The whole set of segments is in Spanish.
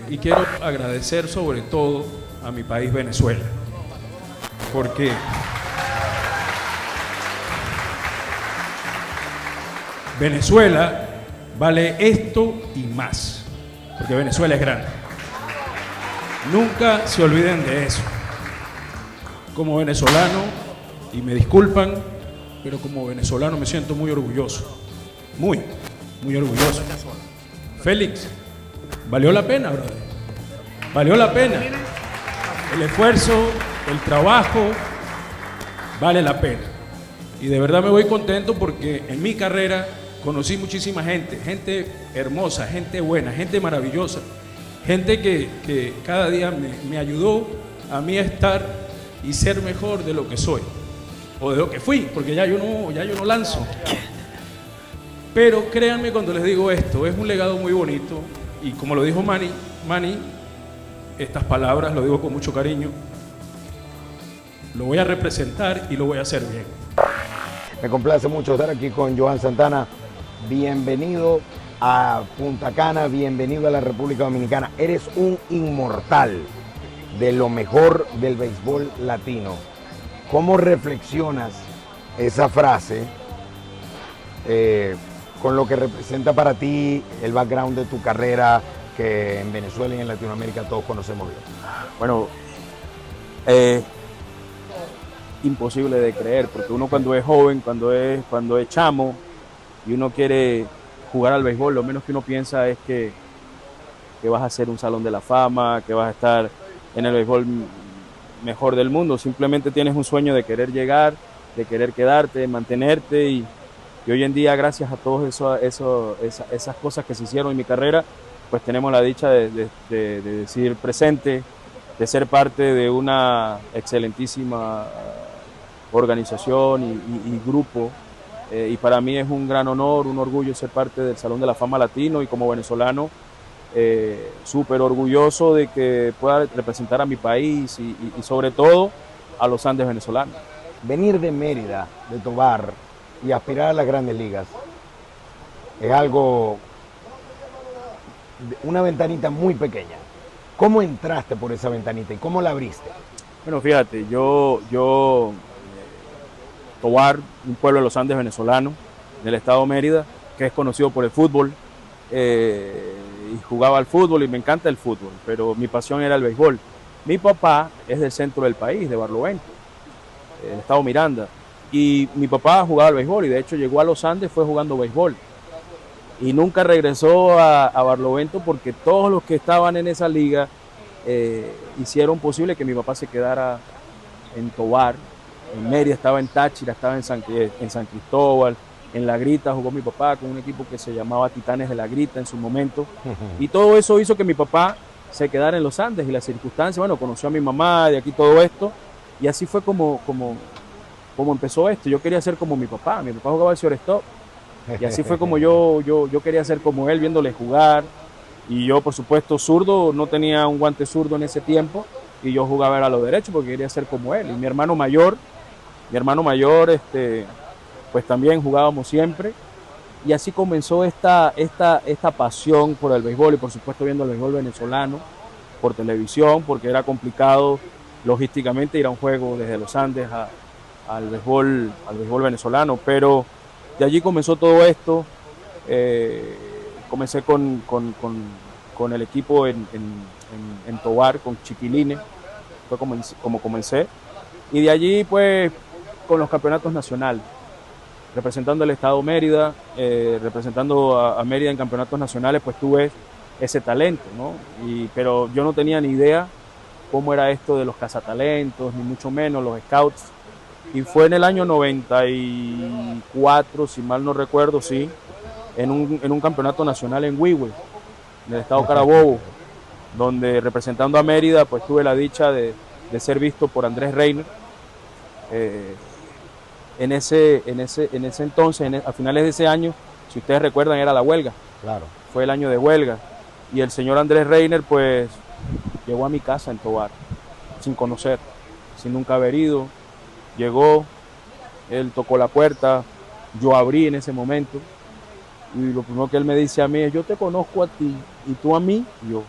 Y quiero agradecer sobre todo a mi país Venezuela, porque Venezuela vale esto y más, porque Venezuela es grande. Nunca se olviden de eso. Como venezolano, y me disculpan, pero como venezolano me siento muy orgulloso. Muy orgulloso. Félix, valió la pena, brother. Valió la pena. El esfuerzo, el trabajo, vale la pena. Y de verdad me voy contento porque en mi carrera conocí muchísima gente hermosa, gente buena, gente maravillosa, gente que cada día me ayudó a mí a estar y ser mejor de lo que soy, o de lo que fui, porque ya yo no lanzo. Pero créanme cuando les digo esto, es un legado muy bonito, y como lo dijo Manny, estas palabras lo digo con mucho cariño, lo voy a representar y lo voy a hacer bien. Me complace mucho estar aquí con Johan Santana. Bienvenido a Punta Cana, bienvenido a la República Dominicana. Eres un inmortal de lo mejor del béisbol latino. ¿Cómo reflexionas esa frase con lo que representa para ti el background de tu carrera, que en Venezuela y en Latinoamérica todos conocemos bien? Bueno, imposible de creer, porque uno cuando es joven, cuando es chamo y uno quiere jugar al béisbol, lo menos que uno piensa es que vas a ser un salón de la fama, que vas a estar en el béisbol mejor del mundo. Simplemente tienes un sueño de querer llegar, de querer quedarte, de mantenerte, y hoy en día, gracias a todas esas cosas que se hicieron en mi carrera, pues tenemos la dicha de decir presente, de ser parte de una excelentísima organización y grupo, y para mí es un gran honor, un orgullo ser parte del Salón de la Fama Latino, y como venezolano súper orgulloso de que pueda representar a mi país y sobre todo a los Andes venezolanos. Venir de Mérida, de Tovar, y aspirar a las grandes ligas es algo, una ventanita muy pequeña. ¿Cómo entraste por esa ventanita y cómo la abriste? Bueno, fíjate, Tovar, un pueblo de los Andes venezolano, del estado de Mérida, que es conocido por el fútbol, y jugaba al fútbol y me encanta el fútbol, pero mi pasión era el béisbol. Mi papá es del centro del país, de Barlovento, el estado Miranda, y mi papá jugaba al béisbol, y de hecho llegó a los Andes, fue jugando béisbol, y nunca regresó a Barlovento porque todos los que estaban en esa liga hicieron posible que mi papá se quedara en Tovar. En Mérida estaba en Táchira, estaba en San Cristóbal, en La Grita jugó mi papá con un equipo que se llamaba Titanes de La Grita en su momento, y todo eso hizo que mi papá se quedara en los Andes, y las circunstancias, bueno, conoció a mi mamá, de aquí todo esto, y así fue como empezó esto. Yo quería ser como mi papá jugaba al shortstop, y así fue como yo quería ser como él, viéndole jugar, y yo por supuesto zurdo, no tenía un guante zurdo en ese tiempo, y yo jugaba a lo derecho porque quería ser como él, y mi hermano mayor, pues también jugábamos siempre, y así comenzó esta pasión por el béisbol, y por supuesto viendo el béisbol venezolano por televisión, porque era complicado logísticamente ir a un juego desde los Andes al béisbol venezolano, pero de allí comenzó todo esto. Comencé con el equipo en Tovar, con Chiquilines, fue como comencé, y de allí pues con los campeonatos nacionales, representando el estado Mérida, representando a Mérida en campeonatos nacionales, pues tuve ese talento, ¿no? Pero yo no tenía ni idea cómo era esto de los cazatalentos, ni mucho menos los scouts, y fue en el año 94, si mal no recuerdo, sí, en un campeonato nacional en Huehue, en el estado Carabobo, donde representando a Mérida, pues tuve la dicha de ser visto por Andrés Reiner. En ese entonces, a finales de ese año, si ustedes recuerdan, era la huelga. Claro. Fue el año de huelga. Y el señor Andrés Reiner, pues, llegó a mi casa en Tovar, sin conocer, sin nunca haber ido. Llegó, él tocó la puerta, yo abrí en ese momento, y lo primero que él me dice a mí es: yo te conozco a ti, y tú a mí. Y yo,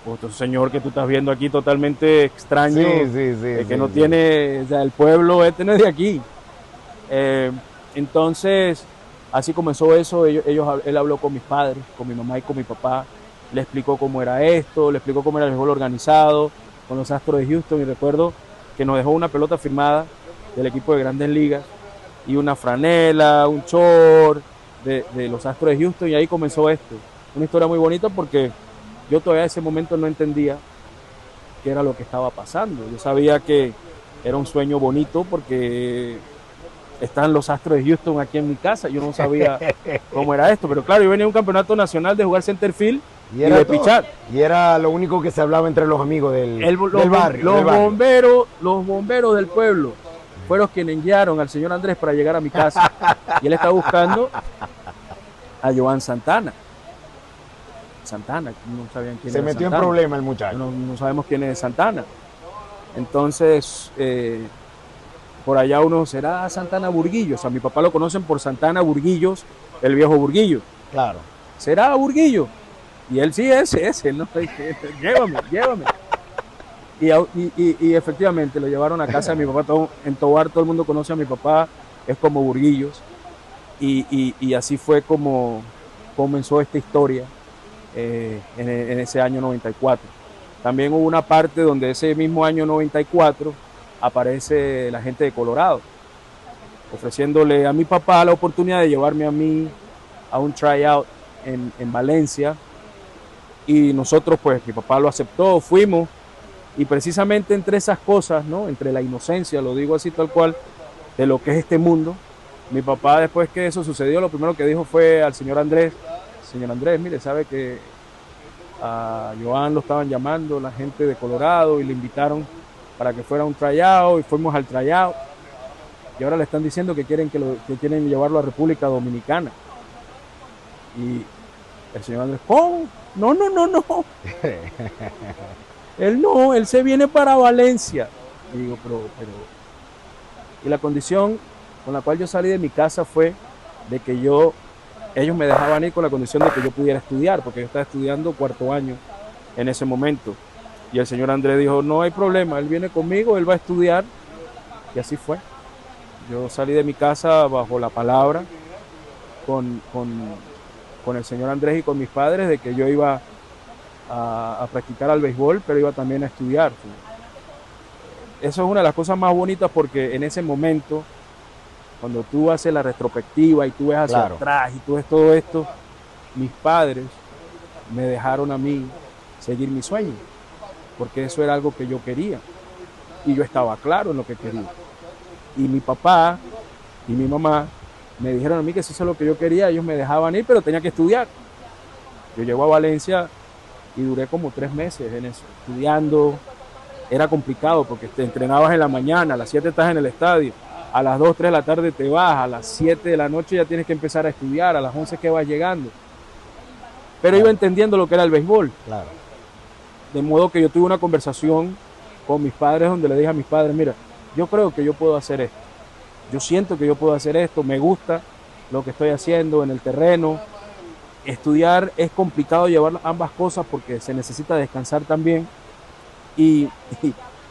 otro señor que tú estás viendo aquí totalmente extraño, que no sí. tiene, o sea, el pueblo este no es de aquí. Entonces, así comenzó eso, él habló con mis padres, con mi mamá y con mi papá, le explicó cómo era esto, le explicó cómo era el béisbol organizado, con los Astros de Houston, y recuerdo que nos dejó una pelota firmada del equipo de Grandes Ligas, y una franela, un short de los Astros de Houston, y ahí comenzó esto. Una historia muy bonita porque yo todavía en ese momento no entendía qué era lo que estaba pasando. Yo sabía que era un sueño bonito porque están los Astros de Houston aquí en mi casa. Yo no sabía cómo era esto, pero claro, yo venía a un campeonato nacional de jugar center field y de pichar. Y era lo único que se hablaba entre los amigos del barrio. Los bomberos del pueblo fueron quienes guiaron al señor Andrés para llegar a mi casa. Y él estaba buscando a Joan Santana. No sabían quién se era metió Santana. En problema el muchacho. No sabemos quién es Santana. Entonces, por allá uno será Santana Burguillos. A mi papá lo conocen por Santana Burguillos, el viejo Burguillo. Claro. ¿Será Burguillo? Y él sí, ese, ¿no? Llévame. Y efectivamente lo llevaron a casa de mi papá. En Tobar todo el mundo conoce a mi papá, es como Burguillos. Y así fue como comenzó esta historia en ese año 94. También hubo una parte donde ese mismo año 94 aparece la gente de Colorado, ofreciéndole a mi papá la oportunidad de llevarme a mí a un tryout en Valencia. Y nosotros, pues, mi papá lo aceptó, fuimos. Y precisamente entre esas cosas, ¿no? Entre la inocencia, lo digo así tal cual, de lo que es este mundo, mi papá, después que eso sucedió, lo primero que dijo fue al señor Andrés: señor Andrés, mire, sabe que a Joan lo estaban llamando la gente de Colorado y le invitaron para que fuera a un tryout, y fuimos al tryout, y ahora le están diciendo que quieren llevarlo a República Dominicana. Y el señor Andrés: ¿cómo? No. Él se viene para Valencia. Y digo, pero. Y la condición con la cual yo salí de mi casa fue de que ellos me dejaban ir con la condición de que yo pudiera estudiar, porque yo estaba estudiando cuarto año en ese momento. Y el señor Andrés dijo: no hay problema, él viene conmigo, él va a estudiar. Y así fue. Yo salí de mi casa bajo la palabra con el señor Andrés y con mis padres de que yo iba a practicar al béisbol, pero iba también a estudiar. Eso es una de las cosas más bonitas, porque en ese momento, cuando tú haces la retrospectiva y tú ves hacia atrás y tú ves todo esto, mis padres me dejaron a mí seguir mi sueño, porque eso era algo que yo quería y yo estaba claro en lo que quería. Y mi papá y mi mamá me dijeron a mí que si eso es lo que yo quería, ellos me dejaban ir, pero tenía que estudiar. Yo llego a Valencia y duré como 3 meses en eso, estudiando. Era complicado porque te entrenabas en la mañana, a las 7 estás en el estadio, a las 2, 3 de la tarde te vas, a las 7 de la noche ya tienes que empezar a estudiar, a las 11 que vas llegando. Pero iba entendiendo lo que era el béisbol. Claro. De modo que yo tuve una conversación con mis padres donde le dije a mis padres: mira, yo creo que yo puedo hacer esto. Yo siento que yo puedo hacer esto, me gusta lo que estoy haciendo en el terreno. Estudiar es complicado, llevar ambas cosas porque se necesita descansar también. Y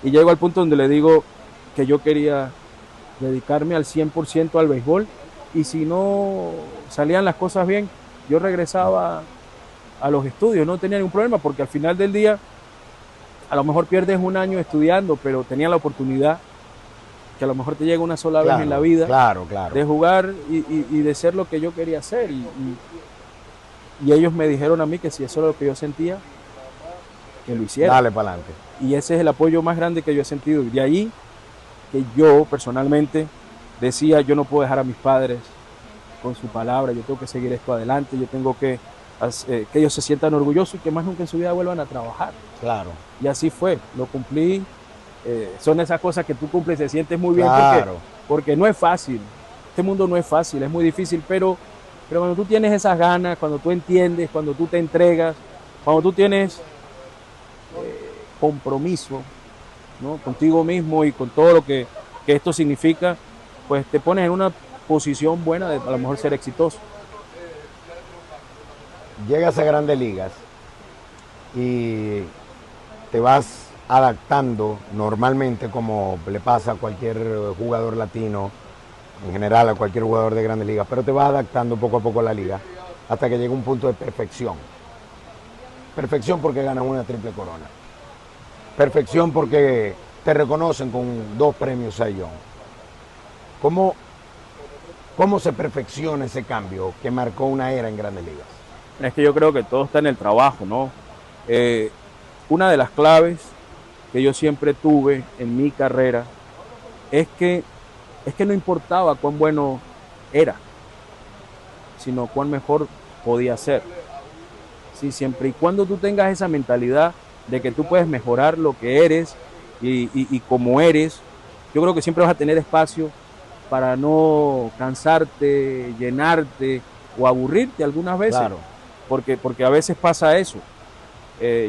llego al punto donde le digo que yo quería dedicarme al 100% al béisbol, y si no salían las cosas bien, yo regresaba a los estudios, no tenía ningún problema, porque al final del día a lo mejor pierdes un año estudiando, pero tenía la oportunidad, que a lo mejor te llega una sola vez en la vida, de jugar y de ser lo que yo quería hacer. Y ellos me dijeron a mí que si eso era lo que yo sentía, que lo hiciera. Dale para adelante. Y ese es el apoyo más grande que yo he sentido. Y de ahí que yo personalmente decía: yo no puedo dejar a mis padres con su palabra, yo tengo que seguir esto adelante, yo tengo que ellos se sientan orgullosos y que más nunca en su vida vuelvan a trabajar. Claro. Y así fue, lo cumplí. Son esas cosas que tú cumples y te sientes muy bien, porque no es fácil. Este mundo no es fácil, es muy difícil, pero cuando tú tienes esas ganas, cuando tú entiendes, cuando tú te entregas, cuando tú tienes compromiso, ¿no?, contigo mismo y con todo lo que esto significa, pues te pones en una posición buena de a lo mejor ser exitoso. Llegas a Grandes Ligas y te vas adaptando normalmente, como le pasa a cualquier jugador latino, en general a cualquier jugador de Grandes Ligas, pero te vas adaptando poco a poco a la liga hasta que llega un punto de perfección. Perfección porque ganas una triple corona. Perfección porque te reconocen con 2 premios Cy Young. ¿Cómo se perfecciona ese cambio que marcó una era en Grandes Ligas? Es que yo creo que todo está en el trabajo, ¿no? Una de las claves que yo siempre tuve en mi carrera es que no importaba cuán bueno era, sino cuán mejor podía ser. Sí, siempre y cuando tú tengas esa mentalidad de que tú puedes mejorar lo que eres y como eres, yo creo que siempre vas a tener espacio para no cansarte, llenarte o aburrirte algunas veces. Claro. Porque a veces pasa eso.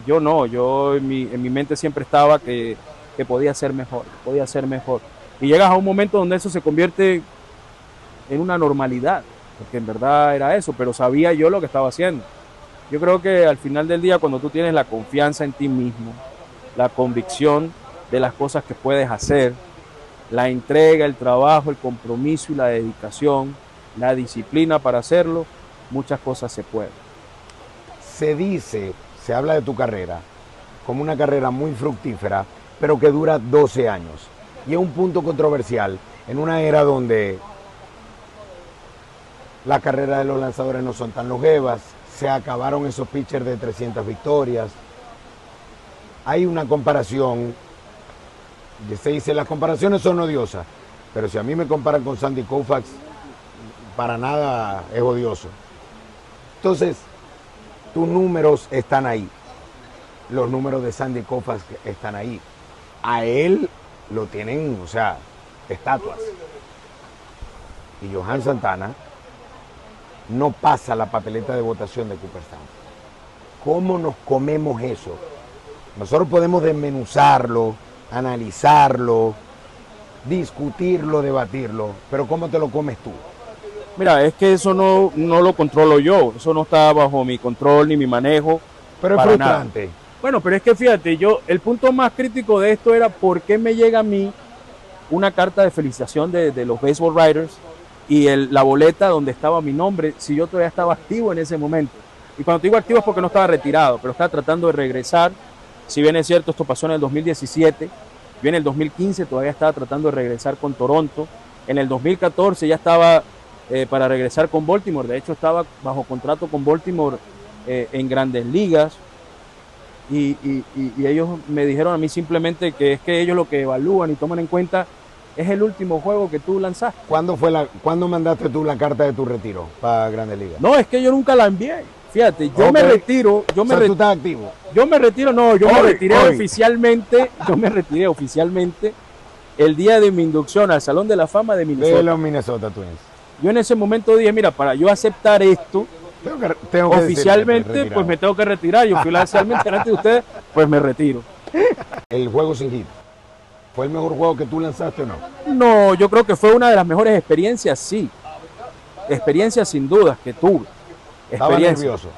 Yo en mi mente siempre estaba que podía ser mejor. Y llegas a un momento donde eso se convierte en una normalidad, porque en verdad era eso, pero sabía yo lo que estaba haciendo. Yo creo que al final del día, cuando tú tienes la confianza en ti mismo, la convicción de las cosas que puedes hacer, la entrega, el trabajo, el compromiso y la dedicación, la disciplina para hacerlo, muchas cosas se pueden. Se habla de tu carrera como una carrera muy fructífera, pero que dura 12 años. Y es un punto controversial en una era donde las carreras de los lanzadores no son tan longevas, se acabaron esos pitchers de 300 victorias. Hay una comparación, se dice, las comparaciones son odiosas, pero si a mí me comparan con Sandy Koufax, para nada es odioso. Entonces, tus números están ahí. Los números de Sandy Koufax están ahí. A él lo tienen, o sea, estatuas. Y Johan Santana no pasa la papeleta de votación de Cooperstown. ¿Cómo nos comemos eso? Nosotros podemos desmenuzarlo, analizarlo, discutirlo, debatirlo, pero ¿cómo te lo comes tú? Mira, es que eso no lo controlo yo, eso no está bajo mi control ni mi manejo. Pero es para frustrante. Nada. Bueno, pero es que fíjate, el punto más crítico de esto era por qué me llega a mí una carta de felicitación de los Baseball Writers y la boleta donde estaba mi nombre, si yo todavía estaba activo en ese momento. Y cuando te digo activo es porque no estaba retirado, pero estaba tratando de regresar. Si bien es cierto, esto pasó en el 2017, yo en el 2015 todavía estaba tratando de regresar con Toronto. En el 2014 ya estaba para regresar con Baltimore. De hecho, estaba bajo contrato con Baltimore en Grandes Ligas. Y ellos me dijeron a mí simplemente que es que ellos lo que evalúan y toman en cuenta es el último juego que tú lanzaste. ¿Cuándo mandaste tú la carta de tu retiro para Grandes Ligas? No, es que yo nunca la envié. Fíjate, yo me retiro. ¿Tú estás activo? Yo me retiro, no, yo me retiré oficialmente. Yo me retiré oficialmente el día de mi inducción al Salón de la Fama de Minnesota. De los Minnesota Twins. Yo en ese momento dije, mira, para yo aceptar esto, tengo que oficialmente, pues me tengo que retirar. Yo fui oficialmente delante de ustedes, pues me retiro. El juego sin hit, ¿fue el mejor juego que tú lanzaste o no? No, yo creo que fue una de las mejores experiencias, sí. Experiencias sin dudas que tuve. Estaba nervioso.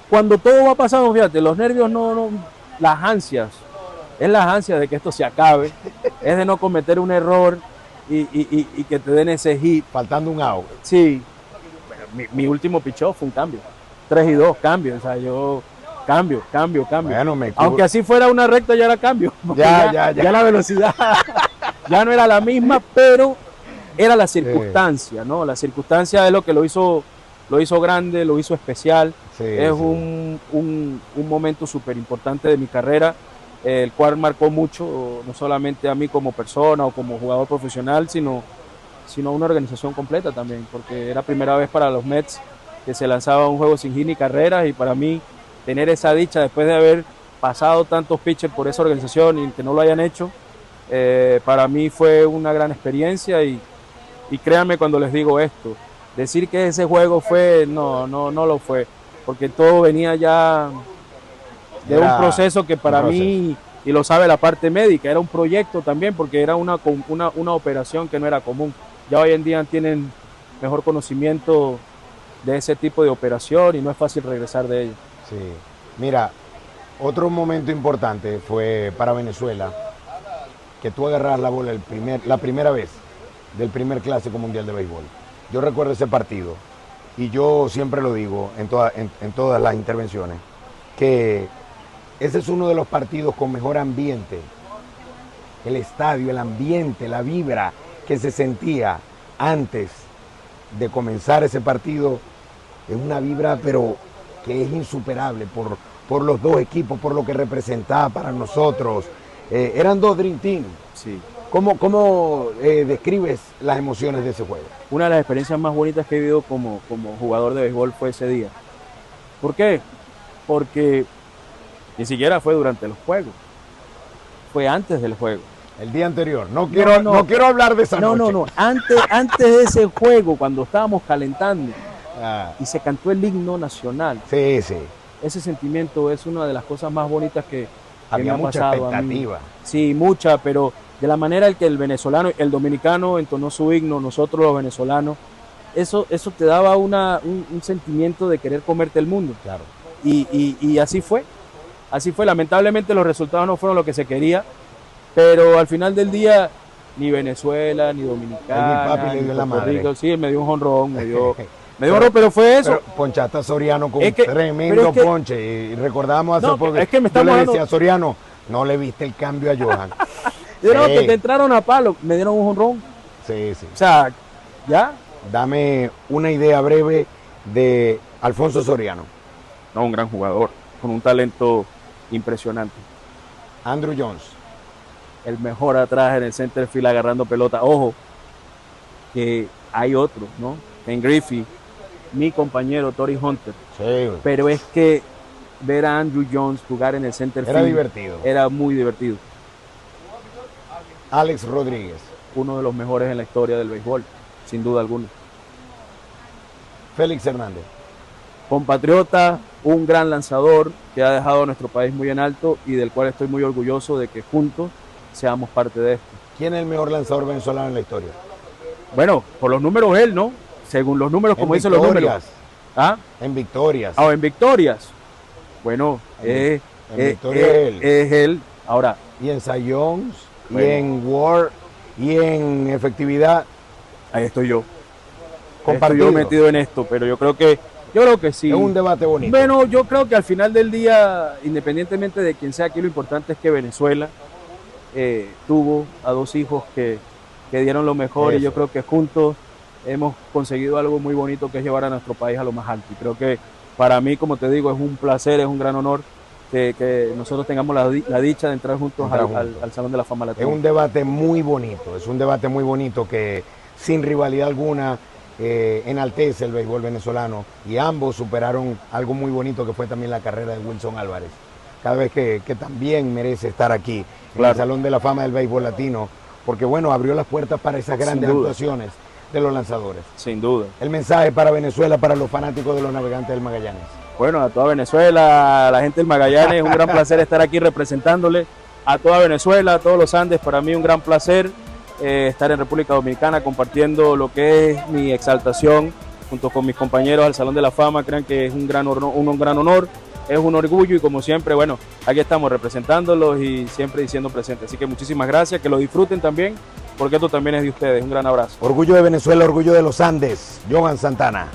Cuando todo va pasando, fíjate, los nervios no, las ansias, es las ansias de que esto se acabe, es de no cometer un error y que te den ese hit. Faltando un out. Sí, mi último pichó fue un cambio, 3-2, cambio, o sea, yo cambio. Bueno, aunque así fuera una recta ya era cambio, ya la velocidad ya no era la misma, pero era la circunstancia, ¿no? La circunstancia es lo que lo hizo grande, lo hizo especial. Es un momento súper importante de mi carrera, el cual marcó mucho, no solamente a mí como persona o como jugador profesional, sino a una organización completa también, porque era primera vez para los Mets que se lanzaba un juego sin hit ni carreras, y para mí tener esa dicha después de haber pasado tantos pitchers por esa organización y que no lo hayan hecho, para mí fue una gran experiencia, y créanme cuando les digo esto, decir que ese juego fue, no lo fue, porque todo venía ya de un proceso que para mí, y lo sabe la parte médica, era un proyecto también, porque era una operación que no era común. Ya hoy en día tienen mejor conocimiento de ese tipo de operación y no es fácil regresar de ello. Sí, mira, Otro momento importante fue para Venezuela que tú agarras la bola la primera vez del primer Clásico Mundial de Béisbol. Yo recuerdo ese partido y yo siempre lo digo en todas las intervenciones, que ese es uno de los partidos con mejor ambiente. El estadio, el ambiente, la vibra que se sentía antes de comenzar ese partido es una vibra pero que es insuperable por los dos equipos, por lo que representaba para nosotros. Eran dos Dream Team. Sí. ¿Cómo describes las emociones de ese juego? Una de las experiencias más bonitas que he vivido como jugador de béisbol fue ese día. ¿Por qué? Porque ni siquiera fue durante los juegos, fue antes del juego. El día anterior. No quiero hablar de esa noche. No. Antes de ese juego, cuando estábamos calentando y se cantó el himno nacional. Sí. Ese sentimiento es una de las cosas más bonitas que había me ha mucha pasado expectativa. A mí. Sí, mucha, pero de la manera en que el venezolano, el dominicano entonó su himno, nosotros los venezolanos, eso te daba un sentimiento de querer comerte el mundo. Claro. Y así fue. Así fue. Lamentablemente los resultados no fueron lo que se quería, pero al final del día ni Venezuela, ni Dominicana, mi papi le dio la madre. Rico, sí, él me dio un jonrón, me dio un jonrón, pero fue eso. Pero ponchaste a Soriano con tremendo ponche y recordamos hace poco. Es que yo le decía a Soriano, no le viste el cambio a Johan. Que te entraron a palo, me dieron un jonrón. Sí. O sea, ya. Dame una idea breve de Alfonso Soriano. No, un gran jugador, con un talento impresionante. Andruw Jones. El mejor atrás en el center field agarrando pelota. Ojo, que hay otros, ¿no? Ken Griffey, mi compañero Torii Hunter. Sí. Pero es que ver a Andruw Jones jugar en el center field era divertido. Era muy divertido. Alex Rodríguez. Uno de los mejores en la historia del béisbol, sin duda alguna. Félix Hernández. Compatriota, un gran lanzador que ha dejado a nuestro país muy en alto y del cual estoy muy orgulloso de que juntos seamos parte de esto. ¿Quién es el mejor lanzador venezolano en la historia? Bueno, por los números él, ¿no? Según los números, como dicen los números. ¿Ah? En victorias. En victorias. Bueno, en victorias es él. Ahora. Y en Cy Youngs, bueno, y en WAR, y en efectividad. Ahí estoy yo. Compartido. Estoy yo metido en esto, pero yo creo que sí. Es un debate bonito. Bueno, yo creo que al final del día, independientemente de quién sea aquí, lo importante es que Venezuela tuvo a dos hijos que dieron lo mejor. Eso. Y yo creo que juntos hemos conseguido algo muy bonito, que es llevar a nuestro país a lo más alto. Y creo que para mí, como te digo, es un placer, es un gran honor que nosotros tengamos la dicha de entrar juntos al Salón de la Fama Latino. Es un debate muy bonito, que sin rivalidad alguna enaltece el béisbol venezolano, y ambos superaron algo muy bonito que fue también la carrera de Wilson Álvarez. Cada vez que también merece estar aquí, claro, en el Salón de la Fama del Béisbol Latino, porque bueno, abrió las puertas para esas grandes actuaciones de los lanzadores. Sin duda. El mensaje para Venezuela, para los fanáticos de los Navegantes del Magallanes. Bueno, a toda Venezuela, a la gente del Magallanes, es un gran placer estar aquí representándole a toda Venezuela, a todos los Andes. Para mí un gran placer estar en República Dominicana compartiendo lo que es mi exaltación junto con mis compañeros al Salón de la Fama. Crean que es un gran honor, es un orgullo, y como siempre, bueno, aquí estamos representándolos y siempre diciendo presente. Así que muchísimas gracias, que lo disfruten también, porque esto también es de ustedes. Un gran abrazo. Orgullo de Venezuela, orgullo de los Andes. Johan Santana.